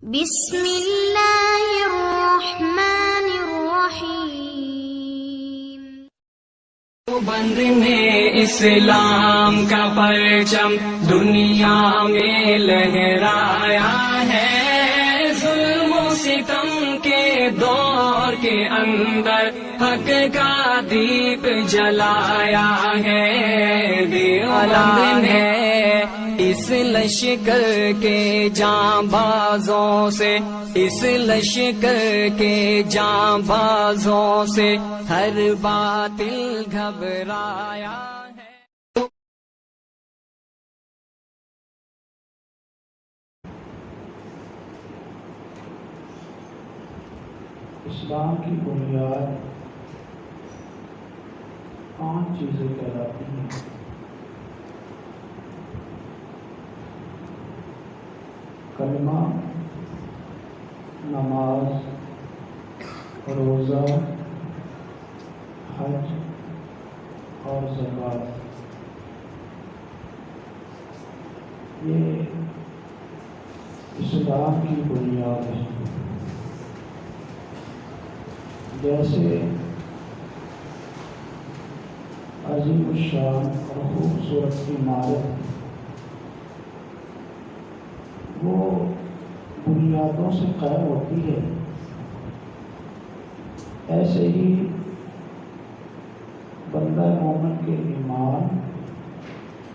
بسم اللہ الرحمن الرحیم۔ بند میں اسلام کا پرچم دنیا میں لہرایا ہے، ظلم و ستم کے دور کے اندر حق کا دیپ جلایا ہے، دیوالان ہے اس لشکر کے جاں بازوں سے، اس لشکر کے جاں بازوں سے ہر باطل گھبرایا ہے۔ اسلام کی بنیاد 5 چیزیں کہلاتی ہیں۔ کلمہ، نماز، روزہ، حج اور زکوٰۃ۔ یہ اسلام کی بنیاد ہے۔ جیسے عظیم الشان اور خوبصورت عمارت وہ بنیادوں سے قائم ہوتی ہے، ایسے ہی بندہ مومن کے ایمان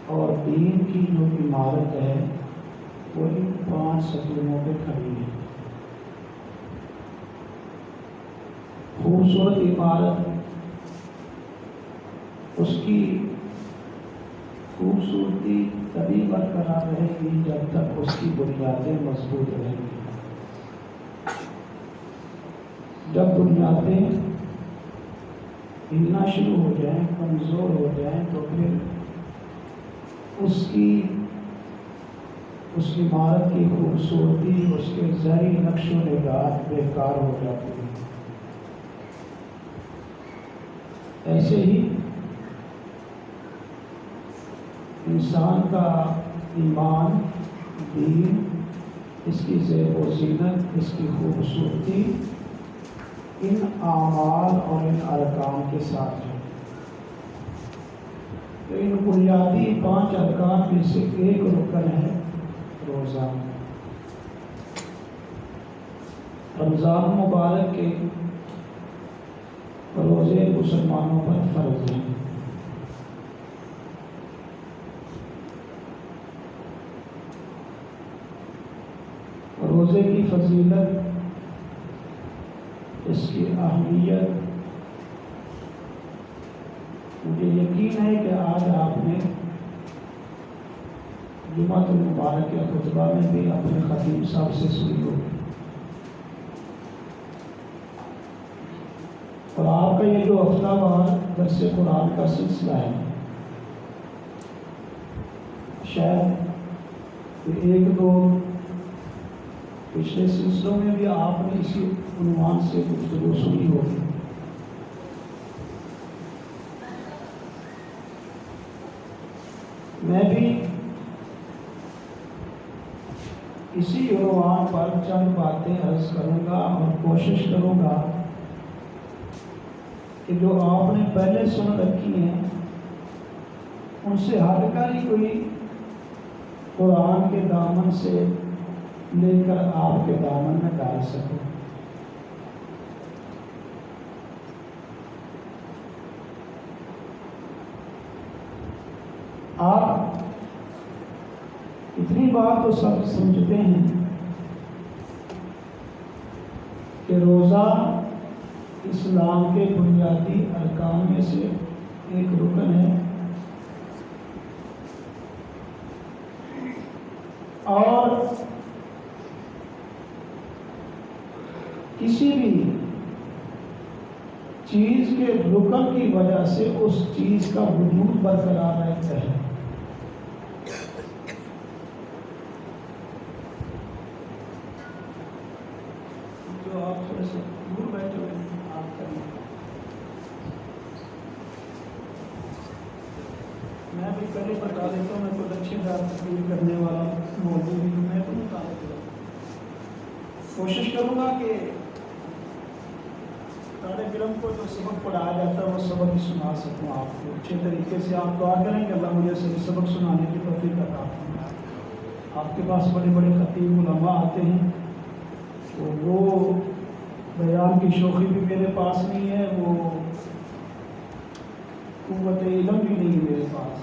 اور دین کی جو عمارت ہے وہ ان 5 ستونوں پہ کھڑی ہے۔ خوبصورت عمارت اس کی خوبصورتی تبھی برقرار رہے گی جب تک اس کی بنیادیں مضبوط رہیں گی۔ جب بنیادیں ہلنا شروع ہو جائیں، کمزور ہو جائیں، تو پھر اس عمارت کی خوبصورتی، اس کے زرعی نقش و نگار بیکار ہو جاتی ہے۔ ایسے ہی انسان کا ایمان، دین، اس کی زیب و زینت، اس کی خوبصورتی ان اعمال اور ان ارکان کے ساتھ ہے۔ تو ان بنیادی 5 ارکان میں سے ایک رکن ہے روزہ۔ رمضان مبارک کے روزے مسلمانوں پر فرض ہیں۔ روزے کی فضیلت، اس کی اہمیت، مجھے یقین ہے کہ آج آپ نے جمعۃ المبارک کے خطبہ میں بھی اپنے خطیب صاحب سے سنی ہوگی، اور آپ کا یہ جو ہفتہ وار درس قرآن کا سلسلہ ہے، شاید 1-2 پچھلے سلسلوں میں بھی آپ نے اسی عنوان سے گفتگو سنی ہوگی۔ میں بھی اسی عنوان پر چند باتیں عرض کروں گا اور کوشش کروں گا کہ جو آپ نے پہلے سن رکھی ہیں ان سے ہٹ کر ہی کوئی قرآن کے دامن سے لے کر آپ کے دامن میں ڈال سکو۔ آپ اتنی بات تو سب سمجھتے ہیں کہ روزہ اسلام کے بنیادی ارکان میں سے ایک رکن ہے، اور کسی بھی چیز کے رکن کی وجہ سے اس چیز کا وجود برقرار رہتا ہے۔ جو آپ تھوڑے سے دور بیٹھے ہوئے ہیں آپ کریں، میں بھی پہلے بتا دیتا ہوں، میں کوئی اچھی بات تقریر کرنے والا موضوع بھی میں تو بتا دیتا ہوں۔ کوشش کروں گا کہ طالب علم کو جو سبق پڑھایا جاتا ہے وہ سبق ہی سنا سکوں آپ کو اچھے طریقے سے. آپ دعا کریں کہ اللہ مجھے صحیح سبق سنانے کی توفیق عطا فرمائے. آپ کے پاس بڑے بڑے خطیب علماء آتے ہیں تو وہ بیان کی شوخی بھی میرے پاس نہیں ہے, وہ قوت علم بھی نہیں ہے میرے پاس.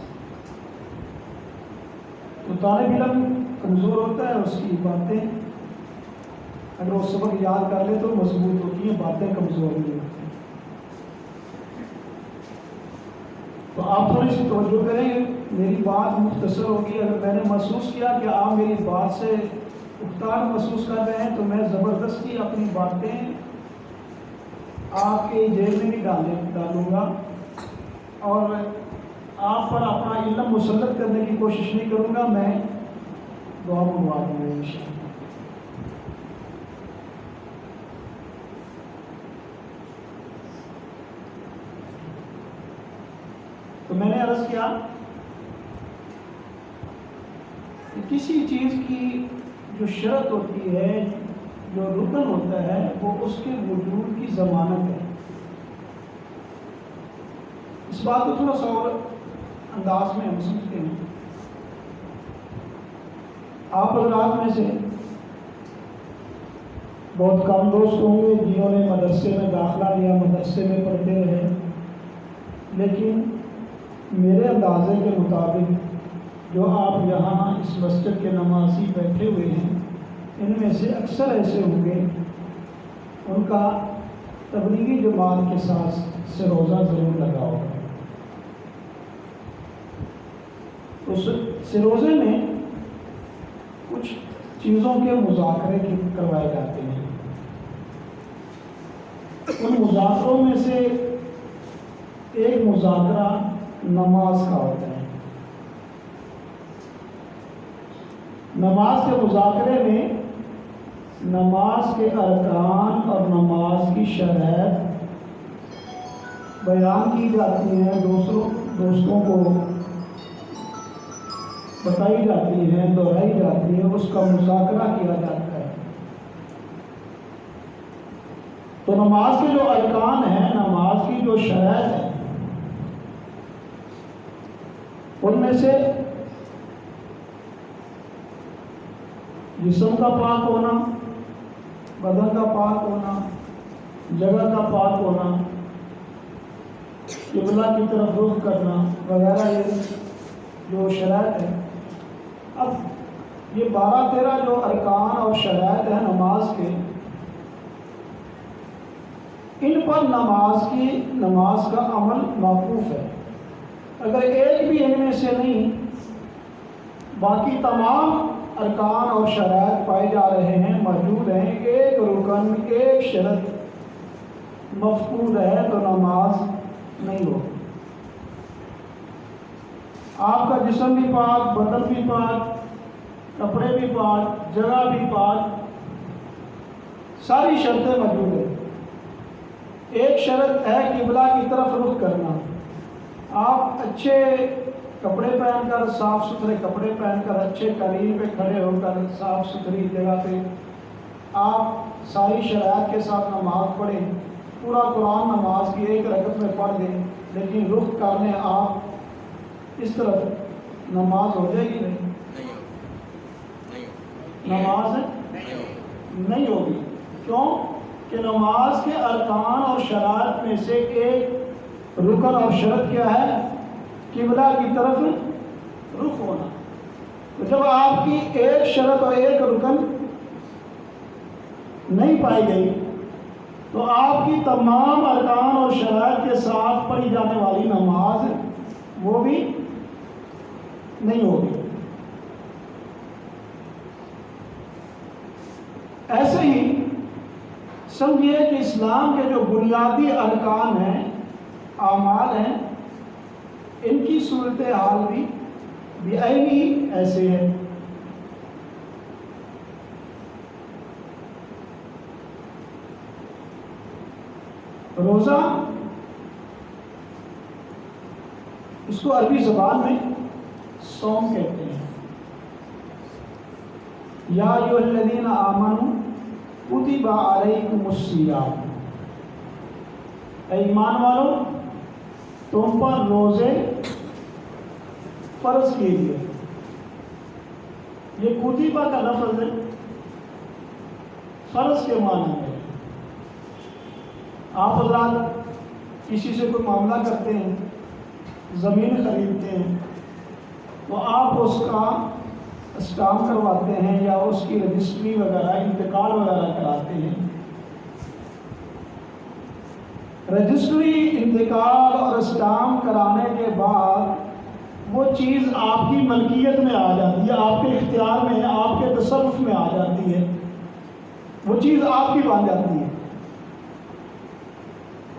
تو طالب علم کمزور ہوتا ہے, اس کی باتیں اگر وہ سبق یاد کر لے تو مضبوط ہوتی ہیں, باتیں کمزور نہیں ہوتی. تو آپ تھوڑی سی توجہ کریں, میری بات مختصر ہوگی. اگر میں نے محسوس کیا کہ آپ میری بات سے اکتار محسوس کر رہے ہیں تو میں زبردستی اپنی باتیں آپ کے جیل میں نہیں ڈالوں گا اور آپ پر اپنا علم مسلط کرنے کی کوشش نہیں کروں گا. میں دعا منگوا دوں گا انشاءاللہ. تو میں نے عرض کیا کہ کسی چیز کی جو شرط ہوتی ہے, جو رکن ہوتا ہے, وہ اس کے وجود کی ضمانت ہے. اس بات کو تھوڑا سا اور انداز میں ہم سمجھتے ہیں. آپ حضرات میں سے بہت کم دوست ہوں گے جنہوں نے مدرسے میں داخلہ لیا, مدرسے میں پڑھتے رہے, لیکن میرے اندازے کے مطابق جو آپ یہاں اس مسجد کے نمازی بیٹھے ہوئے ہیں, ان میں سے اکثر ایسے ہوں گے ان کا تبلیغی جماعت کے ساتھ سے روزہ ضرور لگا ہوگا. اس سروزے میں کچھ چیزوں کے مذاکرے کروائے جاتے ہیں. ان مذاکروں میں سے ایک مذاکرہ نماز کا ہوتا ہے. نماز کے مذاکرے میں نماز کے ارکان اور نماز کی شرائط بیان کی جاتی ہیں, دوستوں کو بتائی جاتی ہے, دہرائی جاتی ہے, اس کا مذاکرہ کیا جاتا ہے. تو نماز کے جو ارکان ہیں, نماز کی جو شرائط ہے, ان میں سے جسم کا پاک ہونا, بدن کا پاک ہونا, جگہ کا پاک ہونا, قبلہ کی طرف رخ کرنا وغیرہ, یہ جو شرائط ہے. اب یہ 12-13 جو ارکان اور شرائط ہیں نماز کے, ان پر نماز کا عمل موقوف ہے. اگر ایک بھی ان میں سے نہیں, باقی تمام ارکان اور شرائط پائے جا رہے ہیں, موجود ہیں, ایک رکن ایک شرط مفقود ہے تو نماز نہیں ہوگی. آپ کا جسم بھی پاک, بدن بھی پاک, کپڑے بھی پاک, جگہ بھی پاک, ساری شرطیں موجود ہیں. ایک شرط ہے قبلہ کی طرف رخ کرنا. آپ اچھے کپڑے پہن کر, صاف ستھرے کپڑے پہن کر, اچھے قالین پہ کھڑے ہو کر, صاف ستھری جگہ پہ آپ ساری شرائط کے ساتھ نماز پڑھیں. پورا قرآن نماز کی ایک رکعت میں پڑھ دیں, لیکن رخ کرنے آپ اس طرف, نماز ہو جائے گی؟ نہیں, نماز نہیں ہوگی. کیوں کہ نماز کے ارکان اور شرائط میں سے ایک رکن اور شرط کیا ہے؟ قبلہ کی طرف رخ ہونا. تو جب آپ کی ایک شرط اور ایک رکن نہیں پائی گئی تو آپ کی تمام ارکان اور شرائط کے ساتھ پڑھی جانے والی نماز وہ بھی نہیں ہوگی. ایسے ہی سمجھیے کہ اسلام کے جو بنیادی ارکان ہیں, اعمال ہیں, ان کی صورتحال بھی عینی ایسے ہے. روزہ, اس کو عربی زبان میں صوم کہتے ہیں. یا ایھا الذین آمنوا کتب علیکم الصیام، اے ایمان والو تم پر روزے فرض کیے گئے۔ یہ کتبہ کا لفظ ہے، فرض کے معنی میں۔ آپ حضرات کسی سے کوئی معاملہ کرتے ہیں، زمین خریدتے ہیں، تو آپ اس کا اسٹامپ کرواتے ہیں یا اس کی رجسٹری وغیرہ انتقال وغیرہ کراتے ہیں۔ رجسٹری، انتقال اور اسٹامپ کرانے کے بعد وہ چیز آپ کی ملکیت میں آ جاتی ہے، آپ کے اختیار میں، آپ کے تصرف میں آ جاتی ہے، وہ چیز آپ کی بن جاتی ہے۔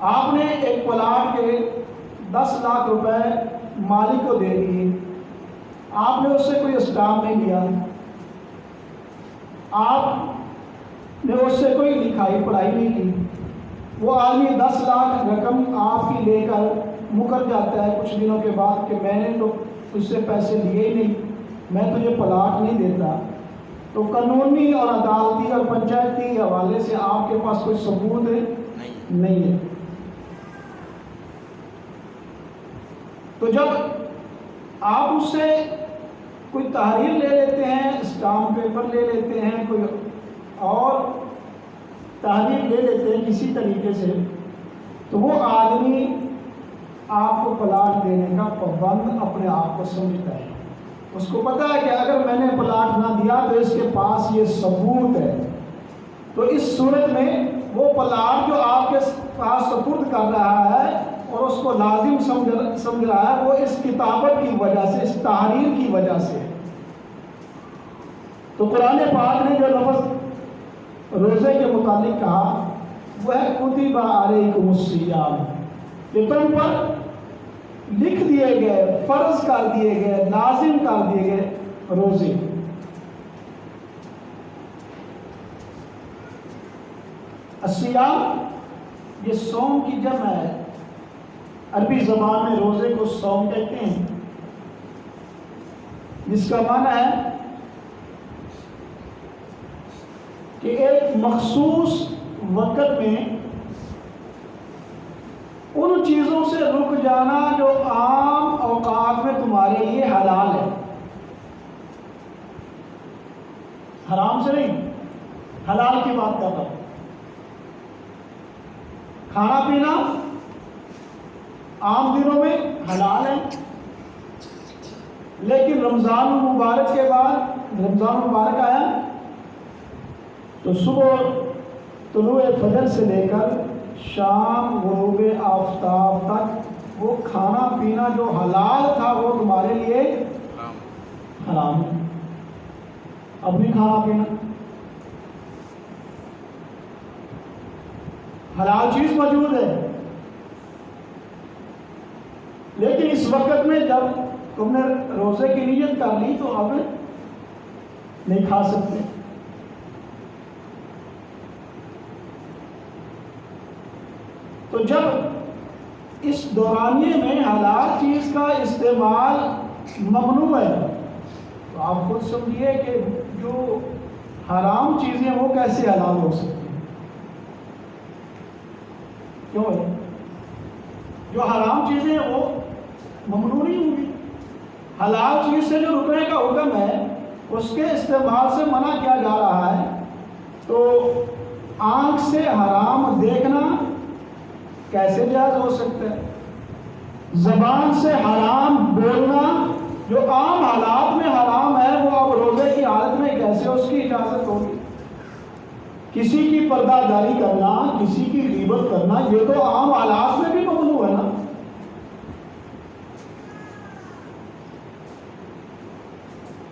آپ نے ایک پلاٹ کے 10 لاکھ روپے مالک کو دے دیے، آپ نے اس سے کوئی اسٹامپ نہیں لیا، آپ نے اس سے کوئی لکھائی پڑھائی نہیں کی، وہ آدمی 10 لاکھ رقم آپ کی لے کر مکر جاتا ہے کچھ دنوں کے بعد کہ میں نے تو اس سے پیسے لیے ہی نہیں، میں تجھے پلاٹ نہیں دیتا، تو قانونی اور عدالتی اور پنچایتی حوالے سے آپ کے پاس کوئی ثبوت ہے؟ نہیں ہے۔ تو جب آپ اس سے کوئی تحریر لے لیتے ہیں، اسٹامپ پیپر لے لیتے ہیں، کوئی اور تحریر لے لیتے ہیں کسی طریقے سے، تو وہ آدمی آپ کو پلاٹ دینے کا پابند اپنے آپ کو سمجھتا ہے۔ اس کو پتہ ہے کہ اگر میں نے پلاٹ نہ دیا تو اس کے پاس یہ ثبوت ہے، تو اس صورت میں وہ پلاٹ جو آپ کے پاس سپرد کر رہا ہے اور اس کو لازم سمجھ رہا ہے، وہ اس کتابت کی وجہ سے، اس تحریر کی وجہ سے۔ تو قرآن پاک نے جو لفظ روزے کے متعلق کہا وہ ہے کتب علیکم الصیام، کہ تم پر لکھ دیے گئے، فرض کر دیے گئے، لازم کر دیے گئے روزے۔ الصیام یہ صوم کی جمع ہے، عربی زبان میں روزے کو صوم کہتے ہیں، جس کا معنی ہے کہ ایک مخصوص وقت میں ان چیزوں سے رک جانا جو عام اوقات میں تمہارے لیے حلال ہے، حرام سے نہیں، حلال کی بات کر رہا ہوں۔ کھانا پینا عام دنوں میں حلال ہے، لیکن رمضان مبارک کے بعد، رمضان مبارک آیا تو صبح طلوع فجر سے لے کر شام غروب آفتاب تک وہ کھانا پینا جو حلال تھا وہ تمہارے لیے حرام ہے۔ اب بھی کھانا پینا حلال چیز موجود ہے، لیکن اس وقت میں جب تم نے روزے کی نیت کر لی تو اب نہیں کھا سکتے۔ تو جب اس دورانیے میں حلال چیز کا استعمال ممنوع ہے تو آپ خود سمجھیے کہ جو حرام چیزیں وہ کیسے حلال ہو سکتی ہیں؟ کیوں ہے؟ جو حرام چیزیں ہیں وہ ممنوع نہیں ہوں گی۔ حلال چیز سے جو رکنے کا حکم ہے اس کے استعمال سے منع کیا جا رہا ہے، تو آنکھ سے حرام دیکھنا کیسے جائز ہو سکتا ہے؟ زبان سے حرام بولنا جو عام حالات میں حرام ہے وہ اب روزے کی حالت میں کیسے اس کی اجازت ہوگی؟ کسی کی پردہ داری کرنا، کسی کی غیبت کرنا، یہ تو عام حالات میں بھی ممنوع ہے نا۔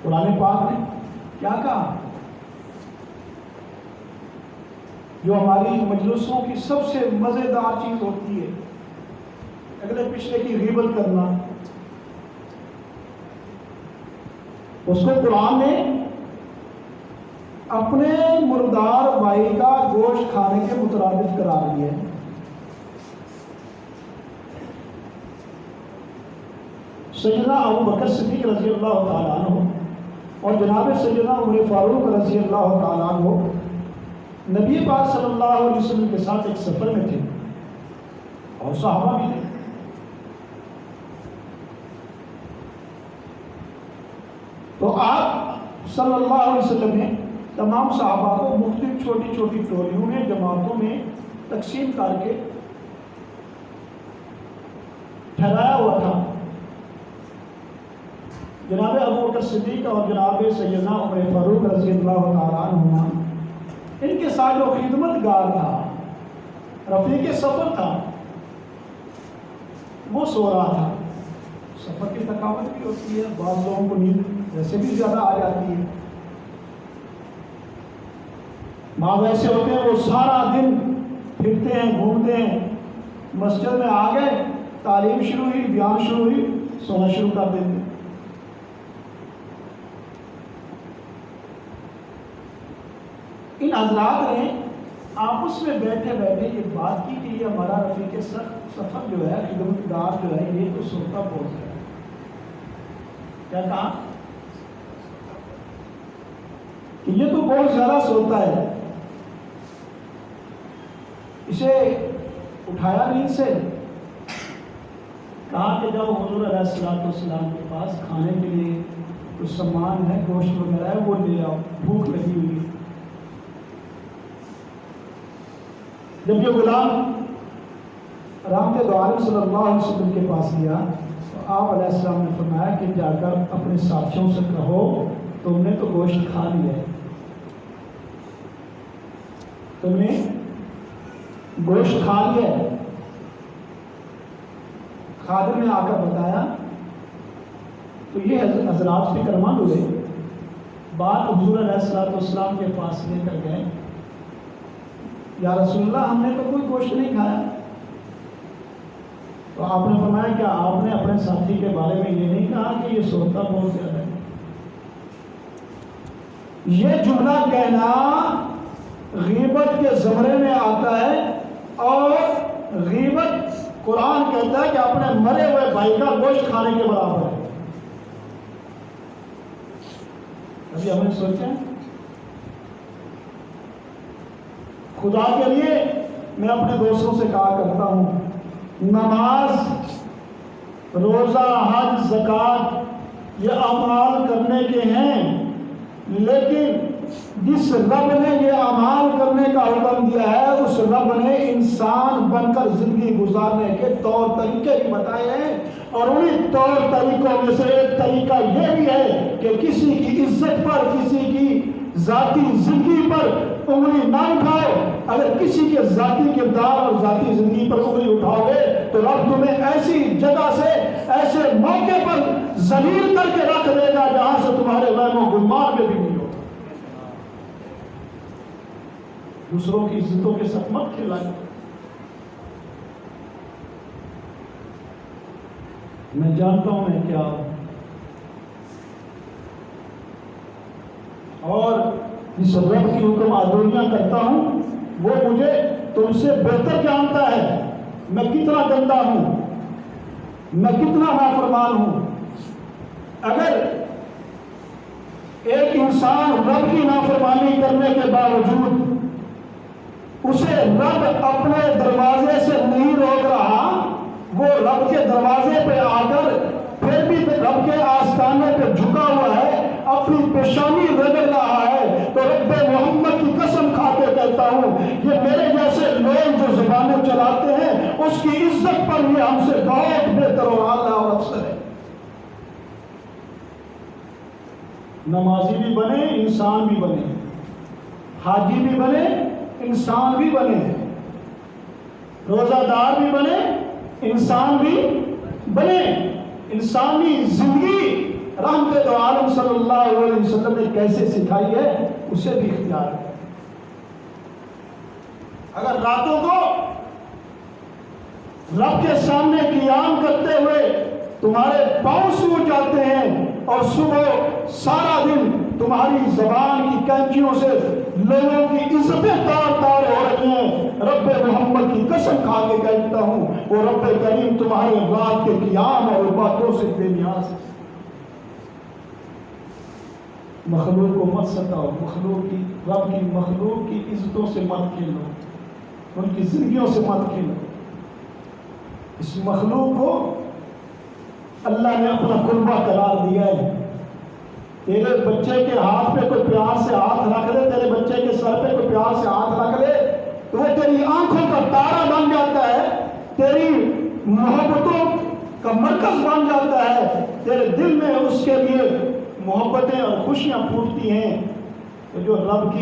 قرآن پاک نے کیا کہا؟ جو ہماری مجلسوں کی سب سے مزیدار چیز ہوتی ہے، اگلے پچھلے کی غیبت کرنا، اس کو قرآن نے اپنے مردار بھائی کا گوشت کھانے کے مترادف قرار دیا ہے۔ سیدنا ابو بکر صدیق رضی اللہ تعالیٰ عنہ اور جناب سیدنا عمر فاروق رضی اللہ تعالیٰ عنہ نبی پاک صلی اللہ علیہ وسلم کے ساتھ ایک سفر میں تھے اور صحابہ بھی تھے. تو آپ صلی اللہ علیہ وسلم نے تمام صحابہ کو مختلف چھوٹی چھوٹی ٹولیوں میں جماعتوں میں تقسیم کر کے ٹھہرایا ہوا تھا. جناب ابو بکر صدیق اور جناب سیدنا عمر فاروق رضی اللہ تعالیٰ عنہما، ان کے ساتھ جو خدمت گار تھا، رفیق سفر تھا، وہ سو رہا تھا. سفر کی تھکاوٹ بھی ہوتی ہے، بعض لوگوں کو نیند ویسے بھی زیادہ آ جاتی ہے. بعض ایسے ہوتے ہیں وہ سارا دن پھرتے ہیں، گھومتے ہیں، مسجد میں آ گئے، تعلیم شروع ہوئی، بیان شروع ہوئی، سونا شروع کر دیتے ہیں. ان حضرات نے آپس میں بیٹھے بیٹھے یہ بات کی کہ یہ ہمارا رفیق سفر جو ہے، خدمت گار جو ہے، یہ تو سوتا بہت ہے. کیا کہا کہ یہ تو بہت زیادہ سوتا ہے. اسے اٹھایا نیند سے، کہا کہ جاؤ حضور علیہ السلام کے پاس، کھانے کے لیے کچھ سامان ہے، گوشت وغیرہ ہے، وہ لے آؤ، بھوک لگی ہوئی ہے. جب یہ غلام رحمت دو عالم صلی اللہ علیہ وسلم کے پاس گیا تو آپ علیہ السلام نے فرمایا کہ جا کر اپنے ساتھیوں سے کہو تم نے تو گوشت کھا لیا ہے، تم نے گوشت کھا لیا ہے. خادم نے آ کر بتایا تو یہ حضرات فکر مند ہوئے، بات حضور علیہ السلام کے پاس لے کر گئے. یا رسول اللہ، ہم نے تو کوئی گوشت نہیں کھایا. تو آپ نے فرمایا کیا آپ نے اپنے ساتھی کے بارے میں یہ نہیں کہا کہ یہ سوتا بہت زیادہ ہے؟ یہ جملہ کہنا غیبت کے زمرے میں آتا ہے، اور غیبت قرآن کہتا ہے کہ اپنے مرے ہوئے بھائی کا گوشت کھانے کے برابر ہے. ابھی ہم نے سوچا خدا کے لیے میں اپنے دوستوں سے کہا کرتا ہوں، نماز، روزہ، حج، زکوٰۃ یہ اعمال کرنے کے ہیں، لیکن جس رب نے یہ اعمال کرنے کا حکم دیا ہے اس رب نے انسان بن کر زندگی گزارنے کے طور طریقے بھی بتائے ہیں. اور انہیں طور طریقوں میں سے ایک طریقہ یہ بھی ہے کہ کسی کی عزت پر، کسی کی ذاتی زندگی پر انگلی نہ اٹھاؤ. اگر کسی کے ذاتی کردار اور ذاتی زندگی پر انگلی اٹھاؤ گے تو رب تمہیں ایسی جگہ سے، ایسے موقع پر ذلیل کر کے رکھ دے گا جہاں سے تمہارے وہم و گمان میں بھی نہیں ہوگا. دوسروں کی عزتوں کے ساتھ مت کھلائیں. میں جانتا ہوں میں کیا ہوں، اور جس رب کی حکم آدوریاں کرتا ہوں وہ مجھے تم سے بہتر جانتا ہے میں کتنا گندا ہوں، میں کتنا نافرمان ہوں. اگر ایک انسان رب کی نافرمانی کرنے کے باوجود اسے رب اپنے دروازے سے نہیں روک رہا، وہ رب کے دروازے پہ آ کر پھر بھی رب کے آستانے پہ جھکا ہوا ہے، اپنی پیشانی رگڑ رہا ہے، تو رب محمد کی قسم کھا کے کہتا ہوں یہ میرے جیسے لوگ جو زبانیں چلاتے ہیں اس کی عزت پر یہ ہم سے بہت بہتر اور اعلیٰ اور افضل ہے. نمازی بھی بنے، انسان بھی بنے، حاجی بھی بنے، انسان بھی بنے، روزہ دار بھی بنے، انسان بھی بنے. انسانی زندگی رحمت دو عالم صلی اللہ علیہ وسلم نے کیسے سکھائی ہے اسے بھی اختیار ہے. اگر راتوں کو رب کے سامنے قیام کرتے ہوئے تمہارے پاؤں سوج جاتے ہیں اور صبح سارا دن تمہاری زبان کی کینچیوں سے لوگوں کی عزتیں تار تار ہو رہی ہیں، رب محمد کی قسم کھا کے کہتا ہوں وہ رب کریم تمہارے رات کے قیام اور عبادتوں سے بے نیاز ہے. مخلوق کو مت ستاؤ، رب کی مخلوق کی عزتوں سے مت کھیلو، ان کی زندگیوں سے مت کھیلو۔ اس مخلوق کو اللہ نے اپنا قربہ قرار دیا ہے۔ تیرے بچے کے ہاتھ پہ کوئی پیار سے ہاتھ رکھ لے، تیرے بچے کے سر پہ کوئی پیار سے ہاتھ رکھ لے تو وہ تیری آنکھوں کا تارا بن جاتا ہے، تیری محبتوں کا مرکز بن جاتا ہے، تیرے دل میں اس کے لیے محبتیں اور خوشیاں پھوٹتی ہیں۔ تو جو رب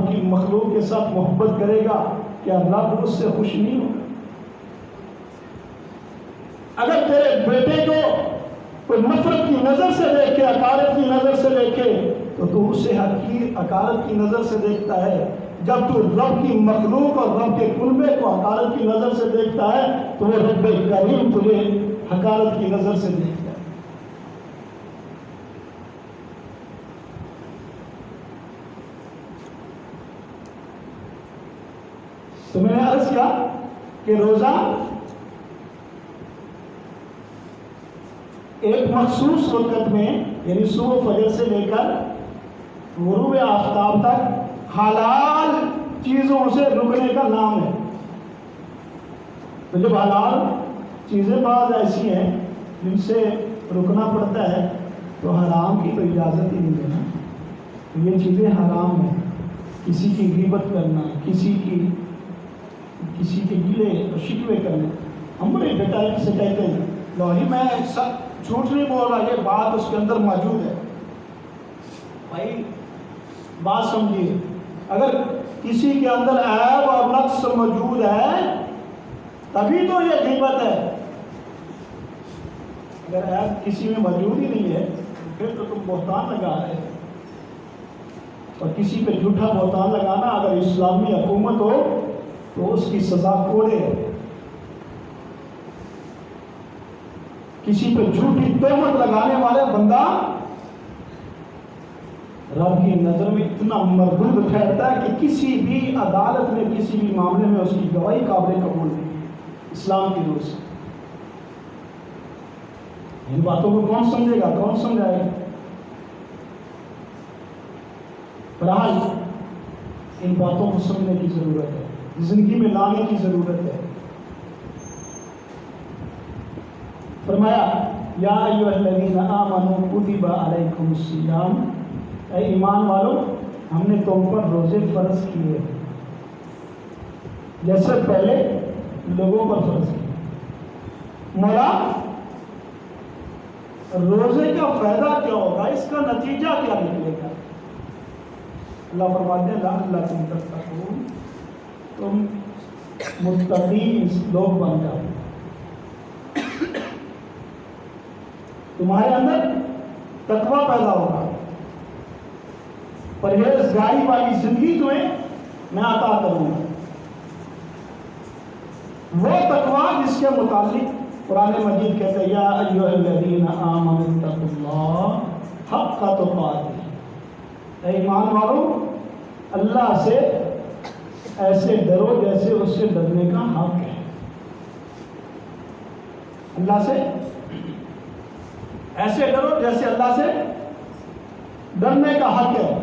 کی مخلوق کے ساتھ محبت کرے گا، کیا رب اس سے خوش نہیں ہوگا؟ اگر تیرے بیٹے کو کوئی نفرت کی نظر سے دیکھے، حقارت کی نظر سے دیکھے، تو اسے حقیر حقارت کی نظر سے دیکھتا ہے۔ جب تو رب کی مخلوق اور رب کے کنبے کو حقارت کی نظر سے دیکھتا ہے تو وہ رب کریم تجھے حقارت کی نظر سے دیکھتا ہے۔ تو میں نے عرض کیا کہ روزہ ایک مخصوص وقت میں، یعنی صبح فجر سے لے کر غروب آفتاب تک حلال چیزوں سے رکنے کا نام ہے۔ تو جب حلال چیزیں بعض ایسی ہیں جن سے رکنا پڑتا ہے تو حرام کی تو اجازت ہی نہیں دینا۔ تو یہ چیزیں حرام ہیں، کسی کی غیبت کرنا، کسی کے گلے اور شکوے کرنا۔ ہم بڑے ڈٹائی سے کہتے ہیں لو جی میں جھوٹ نہیں بول رہا، یہ بات اس کے اندر موجود ہے۔ بھائی بات سمجھیے، اگر کسی کے اندر عیب اور نقص موجود ہے تبھی تو یہ غیبت ہے۔ اگر عیب کسی میں موجود ہی نہیں ہے پھر تو تم بہتان لگا رہے ہو، اور کسی پہ جھوٹا بہتان لگانا اگر اسلامی حکومت ہو تو اس کی سزا کوڑے ہے۔ کسی پہ جھوٹی تہمت لگانے والے بندہ رب کی نظر میں اتنا مردود ٹھہرتا ہے کہ کسی بھی عدالت میں کسی بھی معاملے میں اس کی گواہی قابل قبول نہیں ہے اسلام کی روح سے۔ ان باتوں کو کون سمجھے گا، کون سمجھائے گا؟ بہرحال ان باتوں کو سمجھنے کی ضرورت ہے، زندگی میں لانے کی ضرورت ہے۔ فرمایا یا ایھا الذین آمنوا کتب علیکم الصیام، اے ایمان والو ہم نے تم پر روزے فرض کیے جیسے پہلے لوگوں پر فرض کیے۔ مولا روزے کا فائدہ کیا ہوگا، اس کا نتیجہ کیا نکلے گا؟ اللہ فرماتے ہیں لعلکم تتقون، تم متقی لوگ بن جاؤ، تمہارے اندر تقویٰ پیدا ہوگا، پرہیزگاری والی زندگی تمہیں میں عطا کروں گا۔ وہ تقویٰ جس کے متعلق قرآن مجید کہتے ہیں یا ایھا الذین آمنوا اتقوا اللہ حق تقاته، اے ایمان والو اللہ سے ایسے ڈرو جیسے اس سے ڈرنے کا حق ہے۔ اللہ سے ایسے ڈرو جیسے اللہ سے ڈرنے کا حق ہے۔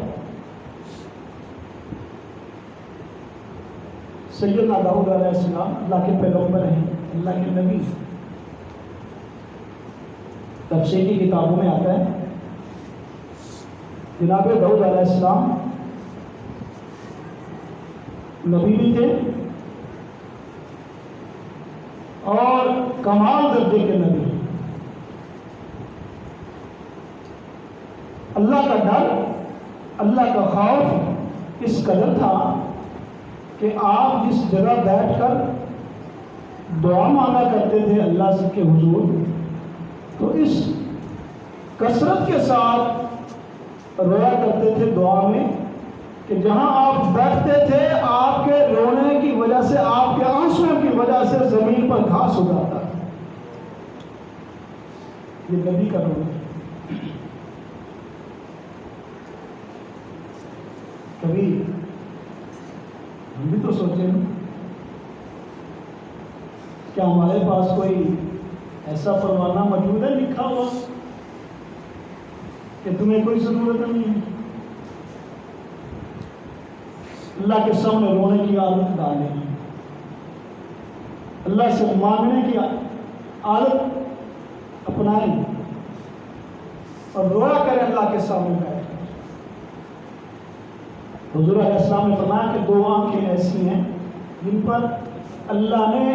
سیدنا داؤد علیہ السلام اللہ کے پیغمبر ہیں، اللہ کے نبی، تفسیر کی کتابوں میں آتا ہے جناب داؤد علیہ السلام نبی بھی تھے اور کمال درجے کے نبی۔ اللہ کا ڈر، اللہ کا خوف اس قدر تھا کہ آپ جس جگہ بیٹھ کر دعا مانگا کرتے تھے اللہ سے کے حضور، تو اس کثرت کے ساتھ رویا کرتے تھے دعا میں کہ جہاں آپ بیٹھتے تھے آپ کے رونے کی وجہ سے، آپ کے آنسوؤں کی وجہ سے زمین پر گھاس ہو جاتا تھا۔ یہ نبی کا رونا۔ کبھی ہم بھی تو سوچیں کیا ہمارے پاس کوئی ایسا پروانہ موجود ہے لکھا ہوا کہ تمہیں کوئی ضرورت نہیں ہے، اللہ کے سامنے رونے کی عادت ڈالیں، اللہ سے مانگنے کی عادت اپنائیں اور رویا کریں اللہ کے سامنے بیٹھ کر۔ حضور علیہ السلام نے فرمایا کہ دو آنکھیں ایسی ہیں جن پر اللہ نے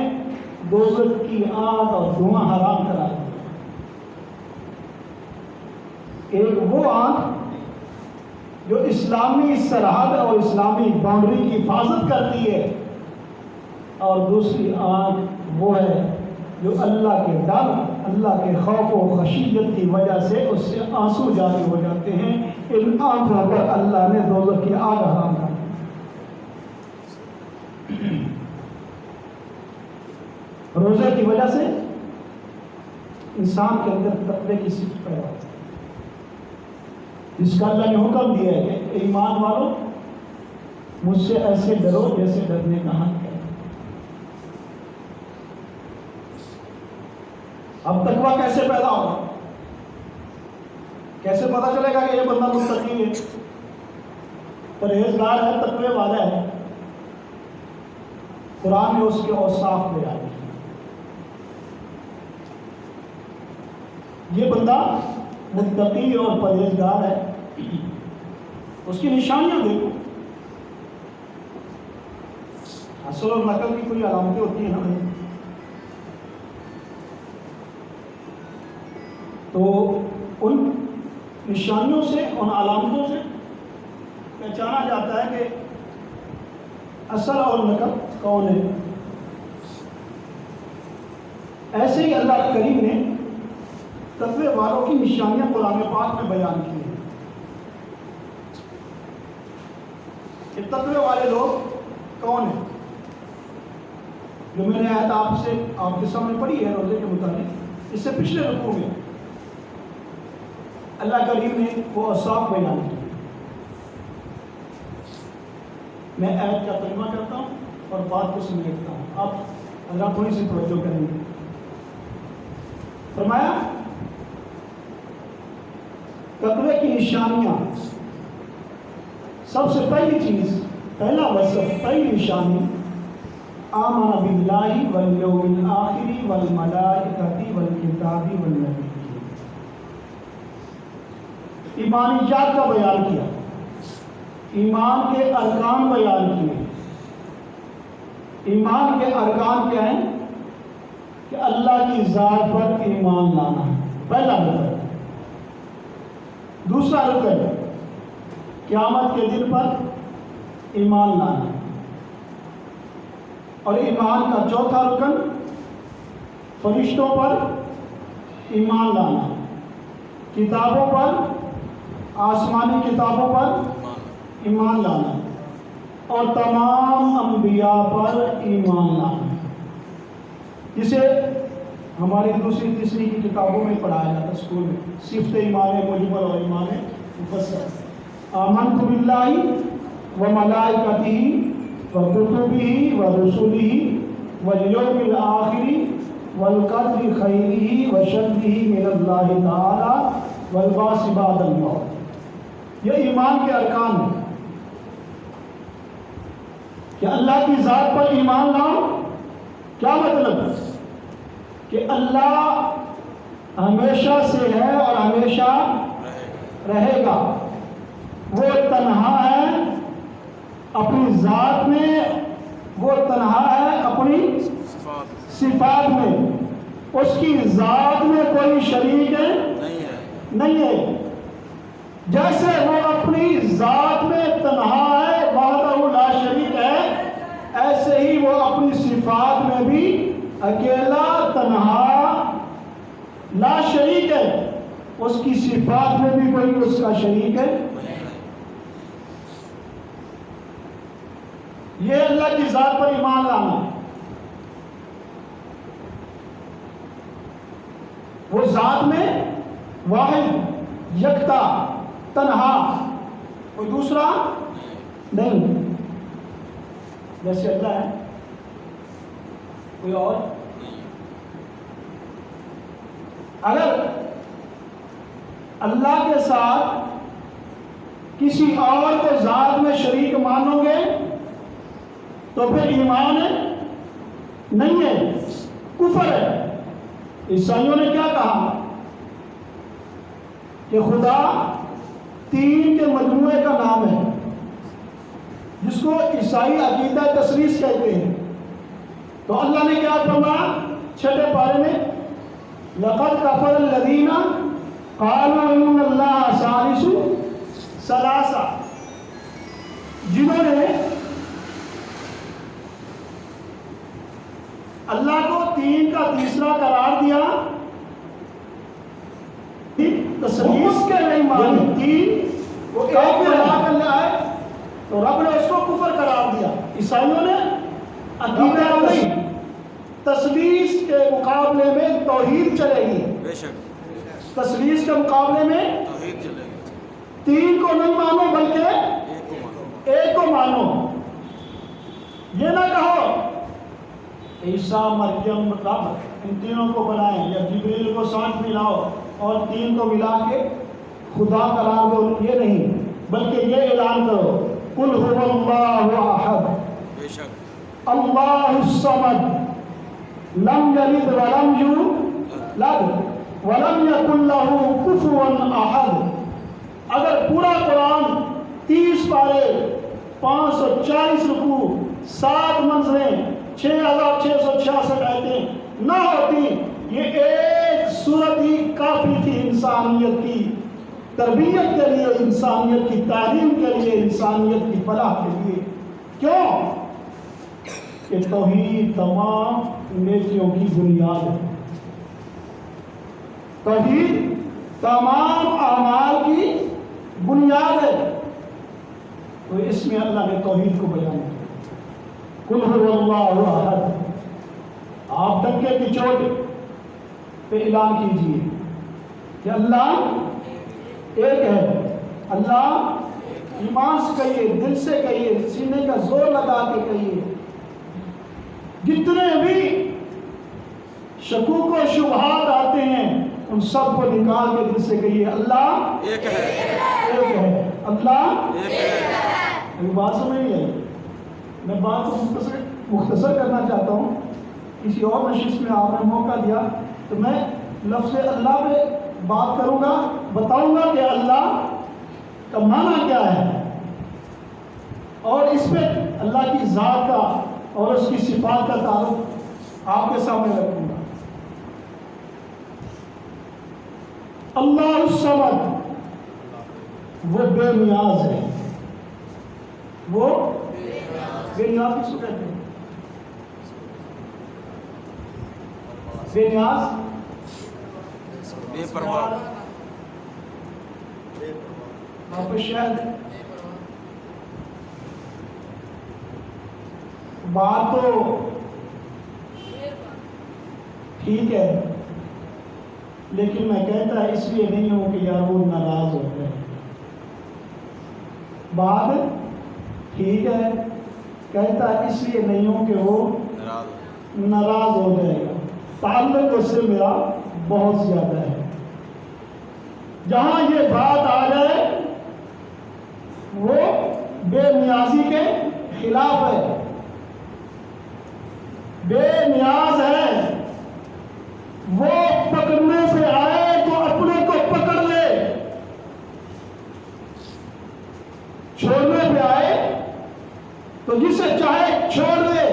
دوزخ کی آگ اور دھواں حرام کرا دیا۔ ایک وہ آنکھ جو اسلامی سرحد اور اسلامی باؤنڈری کی حفاظت کرتی ہے، اور دوسری آنکھ وہ ہے جو اللہ کے ڈر، اللہ کے خوف و خشیت کی وجہ سے اس سے آنسو جاری ہو جاتے ہیں۔ ان آنکھوں پر اللہ نے دوزخ کی آگ حرام کر دی۔ روزے کی وجہ سے انسان کے اندر تقوی کی صفت پیدا ہوتی ہے، جس کا اللہ نے حکم دیا ہے کہ ایمان والو مجھ سے ایسے ڈرو جیسے ڈرنے کا حق ہے۔ اب تقوی کیسے پیدا ہوگا؟ کیسے پتا چلے گا کہ یہ بندہ متقی ہے، پرہیزگار ہے، تقوی والا ہے؟ قرآن نے اس کے اوصاف بیان کیے۔ یہ بندہ متقی اور پرہیزگار ہے، اس کی نشانیاں دیکھو۔ اصل اور نقل کی کوئی علامتیں ہوتی ہیں نا، تو ان نشانیوں سے، ان علامتوں سے پہچانا جاتا ہے کہ اصل اور نقل کون ہے۔ ایسے ہی اللہ کریم نے تقوی والوں کی نشانیاں قرآن پاک میں بیان کی ہیں کہ تقوی والے لوگ کون ہیں۔ جو میں نے آیت آپ کے سامنے پڑھی ہے روزے کے متعلق، اس سے پچھلے رکوع میں اللہ کریم نے وہ اوصاف بیان کیے۔ میں آیت کا ترجمہ کرتا ہوں اور بات کو سمیٹتا ہوں، آپ حضرات تھوڑی سی توجہ کریں گے۔ فرمایا تقوی کی نشانیاں، سب سے پہلی چیز، پہلا وصف، پہلی نشانی، آمن باللہ والیوم الآخر والملائکۃ والکتاب والنبیین، ایمانیات کا بیان کیا، ایمان کے ارکان بیان کیے۔ ایمان کے ارکان کیا ہیں؟ کہ اللہ کی ذات پر ایمان لانا، پہلا رکن۔ دوسرا رکن قیامت کے دن پر ایمان لانا، اور ایمان کا چوتھا رکن فرشتوں پر ایمان لانا، کتابوں پر، آسمانی کتابوں پر ایمان لانا، اور تمام انبیاء پر ایمان لانا، جسے ہماری دوسری تیسری کی کتابوں میں پڑھایا جاتا ہے اسکول میں، صفت ایمان مجمل اور ایمان مفصل۔ آمنت باللہ وملائکتہ وکتبہ ورسلہ والیوم الآخر والقدر خیرہ وشرہ من اللہ تعالی والبعث بعد الموت۔ یہ ایمان کے ارکان ہیں کہ اللہ کی ذات پر ایمان لاؤ۔ کیا مطلب ہے؟ کہ اللہ ہمیشہ سے ہے اور ہمیشہ رہے گا، وہ تنہا ہے اپنی ذات میں، وہ تنہا ہے اپنی صفات میں، اس کی ذات میں کوئی شریک نہیں ہے۔ جیسے وہ اپنی ذات میں تنہا ہے، وحدہ لا شریک ہے، ایسے ہی وہ اپنی صفات میں بھی اکیلا تنہا لا شریک ہے، اس کی صفات میں بھی کوئی اس کا شریک ہے۔ یہ اللہ کی ذات پر ایمان لانا۔ وہ ذات میں واحد، یکتا، تنہا، کوئی دوسرا نہیں۔ جیسے اللہ ہے، کوئی اور۔ اگر اللہ کے ساتھ کسی اور کو ذات میں شریک مانو گے تو پھر ایمان نہیں ہے، کفر ہے۔ عیسائیوں نے کیا کہا کہ خدا تین کے مجموعے کا نام ہے، جس کو عیسائی عقیدہ تثلیث کہتے ہیں۔ تو اللہ نے کیا فرمایا 6 پارے میں، لقد کفر الذین قالوا ان اللہ ثالث ثلاثہ، جنہوں نے اللہ کو تین کا تیسرا قرار دیا، تثلیث کے نہیں مانے، تین وہ ایک اللہ کر آئے تو رب نے اس کو کفر قرار دیا۔ عیسائیوں نے عقیدہ نہیں، تثلیث کے مقابلے میں توحید چلے گی، بے شک تثلیث کے مقابلے میں توحید چلے گی، تین کو نہیں مانو بلکہ ایک کو مانو۔ یہ نہ کہو عیسیٰ مریم رب ان تینوں کو بنائیں یا جبریل کو ساتھ ملاؤ اور تین کو ملا کے خدا قرار دو، یہ نہیں، بلکہ یہ اعلان کرو قل هو اللہ احد بے شک اللہ الصمد لم یلد ولم یولد ولم یکن له کفوا احد۔ اگر پورا قرآن 30 پارے 540 رکوع 7 منزلیں 6666 آیتیں نہ ہوتی، یہ ایک سورت ہی کافی تھی انسانیت کی تربیت کے لیے، انسانیت کی تعلیم کے لیے، انسانیت کی فلاح کے لیے۔ کیوں کہ توحید تمام نیکیوں کی بنیاد ہے، توحید تمام اعمال کی بنیاد ہے۔ تو اس میں اللہ نے توحید کو بیان کیا، قل هو اللہ احد۔ آپ ڈنکے کی چوٹ پہ اعلان کیجئے کہ اللہ ایک ہے، اللہ ایمان سے کہیے، دل سے کہیے، سینے کا زور لگا کے کہیے، جتنے بھی شکوک و شبہات آتے ہیں ان سب کو نکال کے دل سے کہیے اللہ ایک ہے، ایک ہے، اللہ ایک ہے۔ میری بات سمجھ نہیں آئی، میں بات کو مختصر کرنا چاہتا ہوں۔ کسی اور نشست میں آپ نے موقع دیا تو میں لفظ اللہ پہ بات کروں گا، بتاؤں گا کہ اللہ کا معنی کیا ہے، اور اس پہ اللہ کی ذات کا اور اس کی صفات کا تعلق آپ کے سامنے رکھوں گا۔ اللہ الصمد، وہ بے نیاز ہے، وہ بے نیاز کس کو کہتے ہیں؟ بے نیاز، بے پرواہ، واپس شاید بات تو ٹھیک ہے، لیکن میں کہتا ہے اس لیے نہیں ہوں کہ یار وہ ناراض ہو گئے۔ بات ٹھیک ہے، کہتا ہے اس لیے نہیں ہوں کہ وہ ناراض ہو جائے گا، تعلق اس سے میرا بہت زیادہ ہے۔ جہاں یہ بات آ جائے وہ بے نیازی کے خلاف ہے، بے نیاز ہے، وہ پکڑنے پہ آئے تو اپنے کو پکڑ لے، چھوڑنے پہ آئے تو جسے چاہے چھوڑ دے۔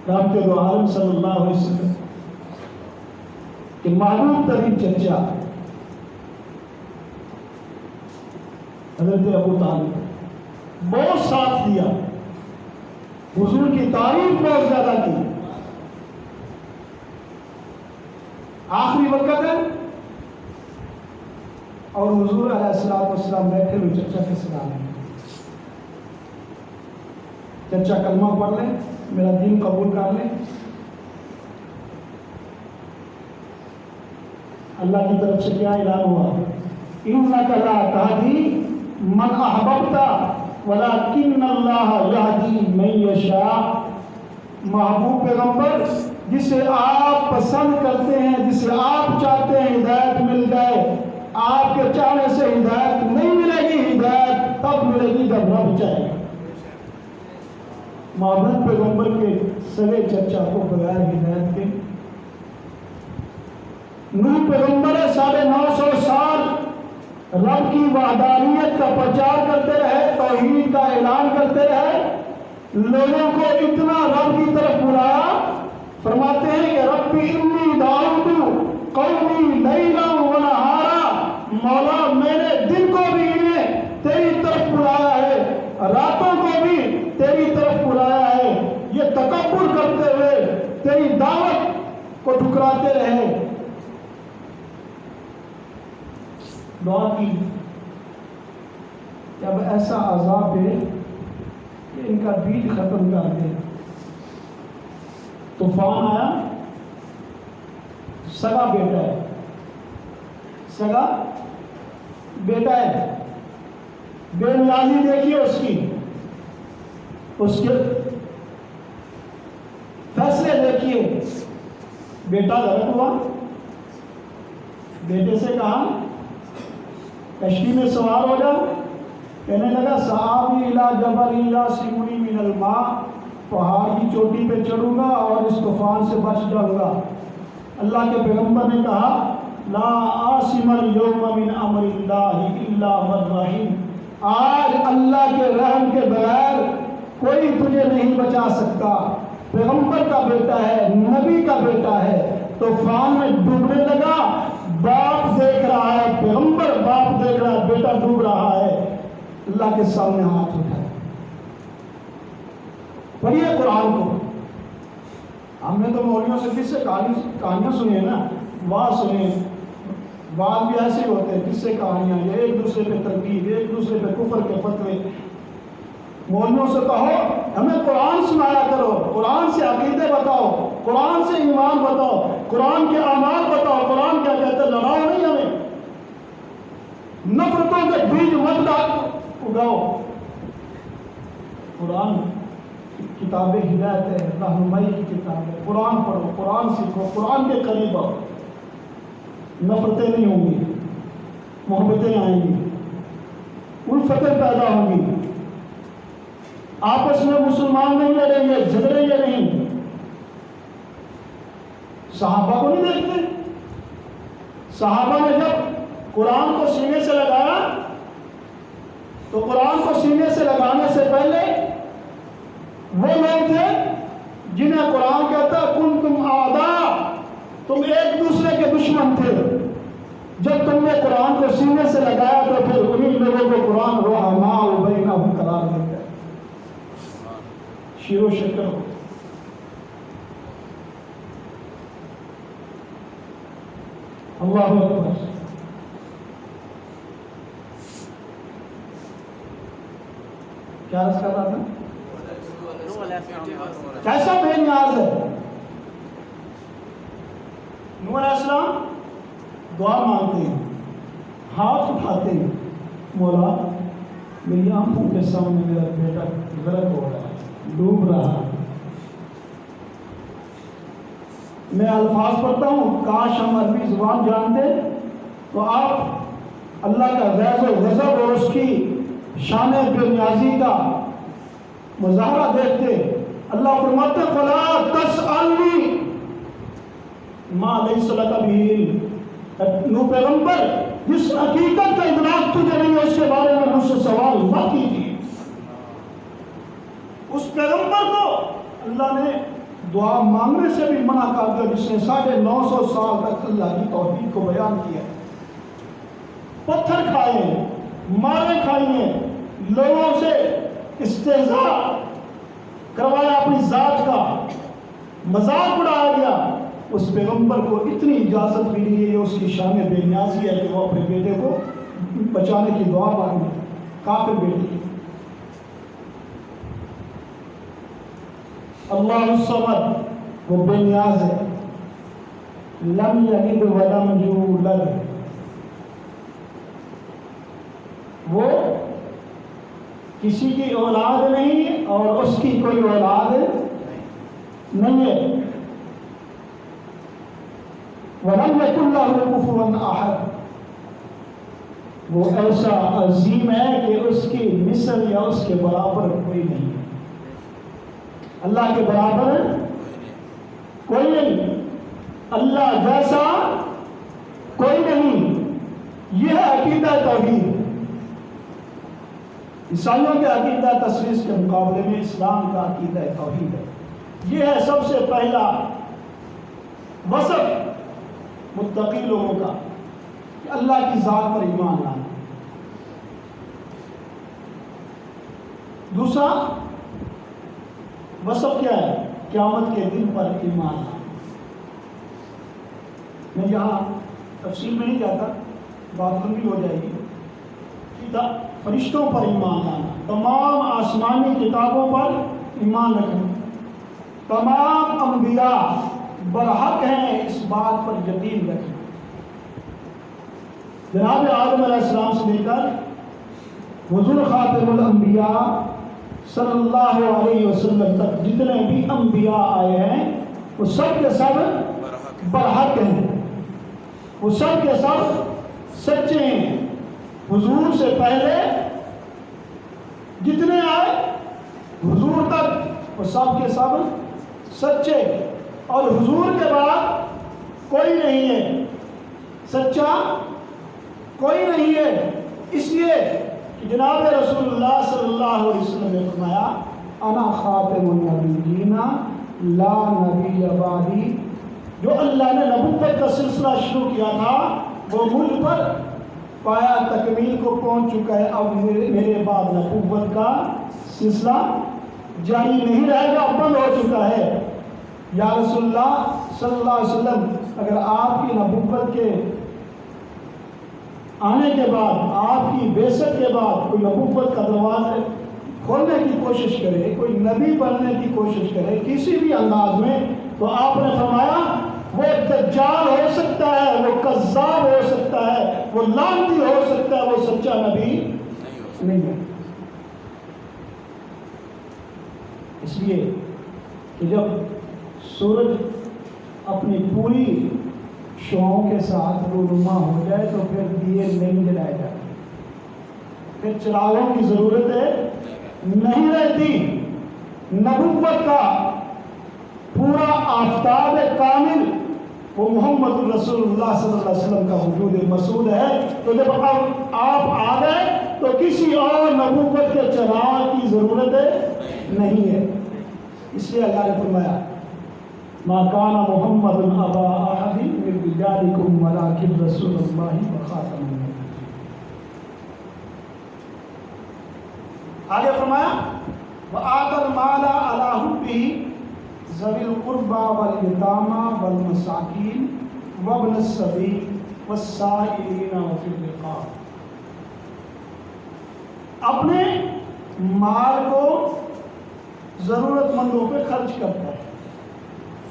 رحمت دو عالم صلی اللہ علیہ وسلم کہ معلوم ترین چچا حضرت ابو طالب بہت ساتھ دیا، حضور کی تعریف بہت زیادہ کی، آخری وقت ہے اور حضور علیہ السلام بیٹھے ہوئے چچا کے سلام ہے، چچا کلمہ پڑھ لیں، میرا دین قبول کر لیں۔ اللہ کی طرف سے کیا اعلان ہوا؟ اِنَّكَ لَا تَهْدِي مَنْ أَحْبَبْتَ وَلَكِنَّ اللَّهَ يَهْدِي مَن يَشَاءُ۔ محبوب پیغمبر جسے آپ پسند کرتے ہیں، جسے آپ چاہتے ہیں ہدایت مل جائے، آپ کے چاہنے سے ہدایت نہیں ملے گی، ہدایت تب ملے گی جب رب چاہے گا۔ محبوب پیغمبر کے سگے چچا کو بغیر ہدایت کے، نوح پیغمبر 950 سال رب کی وحدانیت کا پرچار کرتے رہے، توحید کا اعلان کرتے رہے، لوگوں کو اتنا رب کی طرف بلایا، فرماتے ہیں کہ ربی انی دعوت قومی لیلا و نہارا، مولا میں نے دن کو بھی انہیں تیری طرف بلایا ہے، راتوں کو بھی تیری طرف بلایا ہے، یہ تکبر کرتے ہوئے تیری دعوت کو ٹھکراتے رہے۔ دعا کی کہ اب ایسا عذاب ہے کہ ان کا بیج ختم کر دے۔ طوفان آیا، سگا بیٹا ہے، سگا بیٹا ہے، بے نیازی دیکھیے اس کی، اس کے فیصلے دیکھیے۔ بیٹا غلط ہوا، بیٹے سے کہا کشتی میں سوار ہو جاؤ، کہنے لگا سآوی الی جبل یعصمنی من الماء، پہاڑ کی چوٹی پہ چڑھوں گا اور اس طوفان سے بچ جاؤں گا۔ اللہ کے پیغمبر نے کہا لا عاصم اليوم من امر اللہ الا من رحم، آج اللہ کے رحم کے بغیر کوئی تجھے نہیں بچا سکتا۔ پیغمبر کا بیٹا ہے، نبی کا بیٹا ہے، طوفان میں ڈوبنے لگا، باپ دیکھ رہا ہے، پیغمبر باپ دیکھ رہا ہے، بیٹا ڈوب رہا ہے، اللہ کے سامنے ہاتھ اٹھائے۔ پڑھیے قرآن کو۔ ہم نے تو مولویوں سے کس سے کہانیاں سنی ہیں نا، واہ سنے، بعد بھی ایسے ہی ہوتے ہیں، کس سے کہانیاں، یہ ایک دوسرے پہ ترکیب، ایک دوسرے پہ کفر کے فتوے۔ مولویوں سے کہو ہمیں قرآن سنایا کرو، قرآن سے عقیدے بتاؤ، قرآن سے ایمان بتاؤ، قرآن کے اعمال بتاؤ، قرآن کیا کہتے ہیں، لڑاؤ نہیں ہمیں، نفرتوں کے بیج مت اگاؤ۔ قرآن کتاب ہدایت ہے، رہنمائی کی کتاب ہے، قرآن پڑھو، قرآن سیکھو، قرآن کے قریب آؤ، نفرتیں نہیں ہوں گی، محبتیں آئیں گی، الفتیں پیدا ہوں گی، آپس میں مسلمان نہیں لڑیں گے، جھگڑیں گے نہیں۔ صحابہ کو نہیں دیکھتے، صحابہ نے جب قرآن کو سینے سے لگایا تو قرآن کو سینے سے لگانے سے پہلے وہ لوگ تھے جنہیں قرآن کہتا کنتم اعداء، تم ایک دوسرے کے دشمن تھے۔ جب تم نے قرآن کو سینے سے لگایا تو پھر انہیں لوگوں کو قرآن رحماء بینہم قرار دیتا ہے، شیر و شکر ہو۔ اللہ اکبر۔ کیا عرض کر رہا تھا؟ کیسا بے نیاز ہے نوح علیہ السلام، دعا مانگتے ہیں، ہاتھ اٹھاتے ہیں، مولا میری آنکھوں کے سامنے میرا بیٹا غرق ہو رہا ہے، ڈوب رہا ہے۔ میں الفاظ پڑھتا ہوں، کاش ہم عربی زبان جانتے تو آپ اللہ کا غیظ و غضب اور اس کی شان بے نیازی کا مظاہرہ دیکھتے۔ اللہ فرماتے فلا تسألنی ما لیس لک بہ علم، نوح پیغمبر جس حقیقت کا ادراک تجھے نہیں ہے اس کے بارے میں مجھ سے سوال مت کیجیے۔ اس پیغمبر کو اللہ نے دعا مانگنے سے بھی منع کر دیا جس نے 950 سال تک اللہ کی توحید کو بیان کیا، پتھر کھائے، مارے کھائیے، لوگوں سے استہزاء کروایا، اپنی ذات کا مذاق اڑایا گیا۔ اس پیغمبر کو اتنی اجازت ملی ہے، اس کی شان بے نیازی ہے کہ وہ اپنے بیٹے کو بچانے کی دعا مانگے، کافر بیٹے۔ اللہ الصمد، وہ بے نیاز ہے، لم یلد ولم یولد، وہ کسی کی اولاد نہیں اور اس کی کوئی اولاد نہیں۔ نہیں ہے. وَلَمْ يَكُنْ لَهُ كُفُوًا أَحَدٌ. وہ ایسا عظیم ہے کہ اس کی مثل یا اس کے برابر کوئی نہیں ہے. اللہ کے برابر کوئی نہیں، اللہ جیسا کوئی نہیں. یہ ہے عقیدہ توحید. عیسائیوں کے عقیدہ تثلیث کے مقابلے میں اسلام کا عقیدہ توحید ہے. یہ ہے سب سے پہلا وصف متقی لوگوں کا کہ اللہ کی ذات پر ایمان لانا. دوسرا وصف کیا ہے؟ قیامت کے دن پر ایمان لانا. میں یہاں تفصیل میں نہیں جاتا، بات لمبی ہو جائے گی. فرشتوں پر ایمان لانا، تمام آسمانی کتابوں پر ایمان رکھنا، تمام انبیاء برحق ہیں اس بات پر یقین رکھنا. جناب آدم علیہ السلام سے لے کر حضور خاتم الانبیاء صلی اللہ علیہ وسلم تک جتنے بھی انبیاء آئے ہیں وہ سب کے سب برحق ہیں، وہ سب کے سب سچے ہیں. حضور سے پہلے جتنے آئے حضور تک وہ سب کے سب سچے، اور حضور کے بعد کوئی نہیں ہے سچا، کوئی نہیں ہے. اس لیے کہ جناب رسول اللہ صلی اللہ علیہ وسلم نے فرمایا انا خاتم النبیین لا نبی بعدی. جو اللہ نے نبوت کا سلسلہ شروع کیا تھا وہ مجھ پر پایا تکمیل کو پہنچ چکا ہے. اب میرے بعد نبوت کا سلسلہ جاری نہیں رہے گا، بند ہو چکا ہے. یا رسول اللہ صلی اللہ علیہ وسلم، اگر آپ کی نبوت کے آنے کے بعد، آپ کی بعثت کے بعد کوئی نبوت کا دروازہ کھولنے کی کوشش کرے، کوئی نبی بننے کی کوشش کرے کسی بھی انداز میں، تو آپ نے فرمایا وہ دجال ہو سکتا ہے، وہ کذاب ہو سکتا ہے، وہ لعنتی ہو سکتا ہے، وہ سچا نبی نہیں ہے. اس لیے کہ جب سورج اپنی پوری شعاعوں کے ساتھ رونما ہو جائے تو پھر دیے نہیں جلائے جاتے، پھر چراغوں کی ضرورت نہیں رہتی. نبوت کا پورا آفتاب کامل وہ محمد الرسول اللہ صلی اللہ علیہ وسلم کا وجود مسعود ہے. تو جب آپ آ گئے تو کسی اور نبوت کے چراغ کی ضرورت نہیں ہے. اس لیے اللہ نے فرمایا ما کان محمد ابا احد من رجالکم ولکن رسول اللہ وخاتم النبیین. آگے فرمایا وآتى المال على حبه ذوي القربى واليتامى والمساکین وابن السبیل والسائلین وفی الرقاب. اپنے مال کو ضرورت مندوں پہ خرچ کرتا ہے.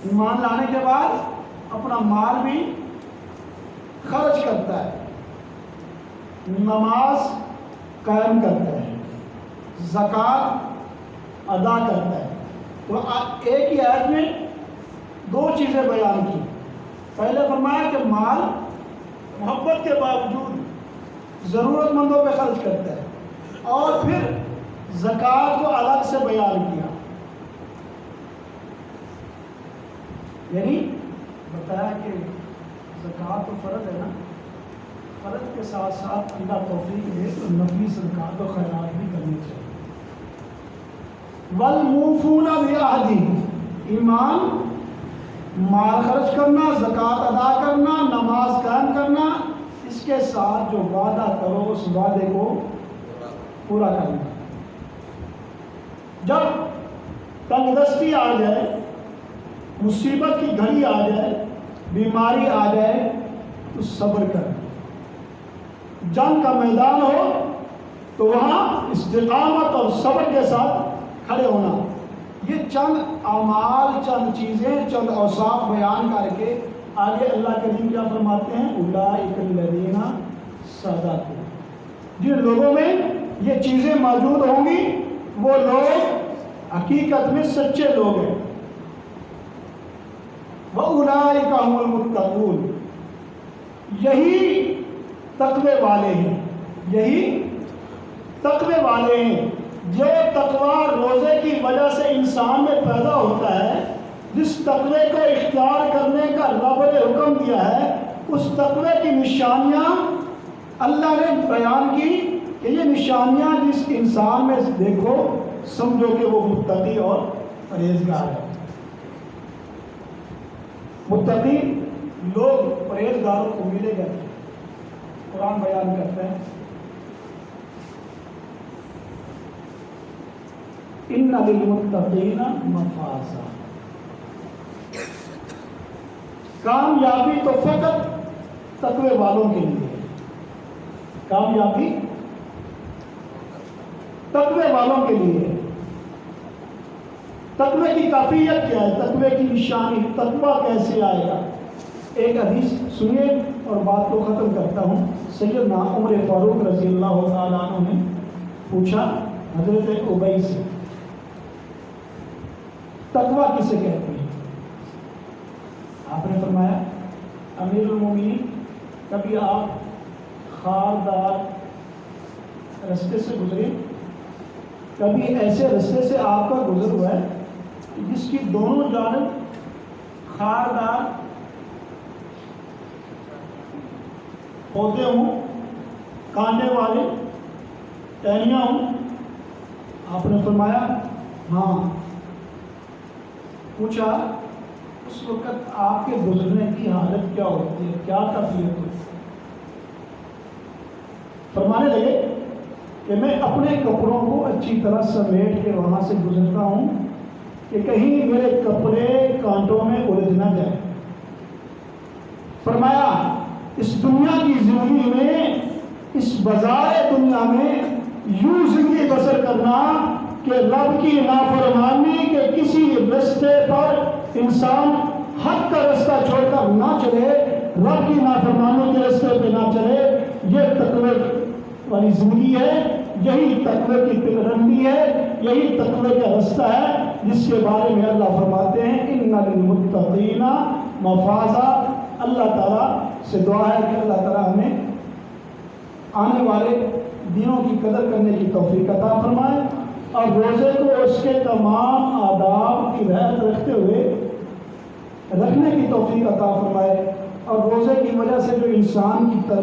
ایمان لانے کے بعد اپنا مال بھی خرچ کرتا ہے، نماز قائم کرتا ہے، زکوٰۃ ادا کرتا ہے. تو ایک ہی آیت میں دو چیزیں بیان کی. پہلے فرمایا کہ مال محبت کے باوجود ضرورت مندوں پہ خرچ کرتا ہے، اور پھر زکوٰۃ کو الگ سے بیان کیا. یعنی بتایا کہ زکوٰۃ تو فرض ہے نا، فرض کے ساتھ ساتھ اللہ توفیق دے تو نفلی صدقات و خیرات بھی کرنی چاہیے. والموفون بعہدہ، ایمان، مال خرچ کرنا، زکوٰۃ ادا کرنا، نماز قائم کرنا، اس کے ساتھ جو وعدہ کرو اس وعدے کو پورا کرنا. جب تنگ دستی آ جائے، مصیبت کی گھڑی آ جائے، بیماری آ جائے تو صبر کرنا. جنگ کا میدان ہو تو وہاں استقامت اور صبر کے ساتھ کھڑے ہونا. یہ چند اعمال، چند چیزیں، چند اوصاف بیان کر کے آگے اللہ کریم کیا فرماتے ہیں؟ اولئک الذین صدقوا. جن لوگوں میں یہ چیزیں موجود ہوں گی وہ لوگ حقیقت میں سچے لوگ ہیں. وَأُولَٰئِكَ هُمُ الْمُتَّقُونَ، یہی تقوی والے ہیں، یہی تقوی والے ہیں۔ جو تقوی روزے کی وجہ سے انسان میں پیدا ہوتا ہے، جس تقوی کو اختیار کرنے کا رب نے حکم دیا ہے، اس تقوی کی نشانیاں اللہ نے بیان کی کہ یہ نشانیاں جس انسان میں دیکھو سمجھو کہ وہ متقی اور پرہیزگار ہے۔ متقی لوگ پرہیزگاروں کو ملے گا، قرآن بیان کرتے ہیں ان للمتقین مفازا، کامیابی تو فقط تقوی والوں کے لیے ہے، کامیابی تقوی والوں کے لیے ہے۔ تقوی کی کیفیت کیا ہے؟ تقوی کی نشانی، تقوی کیسے آئے گا؟ ایک حدیث سنیے اور بات کو ختم کرتا ہوں۔ سیدنا عمر فاروق رضی اللہ تعالیٰ عنہ نے پوچھا حضرت ابی سے، تقوی کسے کہتے ہیں؟ آپ نے فرمایا امیر المومنین، کبھی آپ خاردار رستے سے گزرے، کبھی ایسے رستے سے آپ کا گزر ہوا ہے جس کی دونوں جانب خاردار پودے ہوں، کانٹے والے ٹہنیاں ہوں؟ آپ نے فرمایا ہاں۔ پوچھا اس وقت آپ کے گزرنے کی حالت کیا ہوتی ہے، کیا کیفیت ہوتی ہے؟ فرمانے لگے کہ میں اپنے کپڑوں کو اچھی طرح سمیٹ کے وہاں سے گزرتا ہوں کہ کہیں میرے کپڑے کانٹوں میں الجھ نہ جائے۔ فرمایا اس دنیا کی زندگی میں، اس بازار دنیا میں یوں زندگی بسر کرنا کہ رب کی نافرمانی کے کسی رستے پر انسان حق کا رستہ چھوڑ کر نہ چلے، رب کی نافرمانی کے رستے پہ نہ چلے، یہ تقوی والی زندگی ہے، یہی تقوی کی پگڈنڈی ہے، یہی تقوی کا رستہ ہے جس کے بارے میں اللہ فرماتے ہیں ان للمتقین مفازا۔ اللہ تعالیٰ سے دعا ہے کہ اللہ تعالیٰ ہمیں آنے والے دنوں کی قدر کرنے کی توفیق عطا فرمائے، اور روزے کو اس کے تمام آداب کی رعایت رکھتے ہوئے رکھنے کی توفیق عطا فرمائے، اور روزے کی وجہ سے جو انسان کی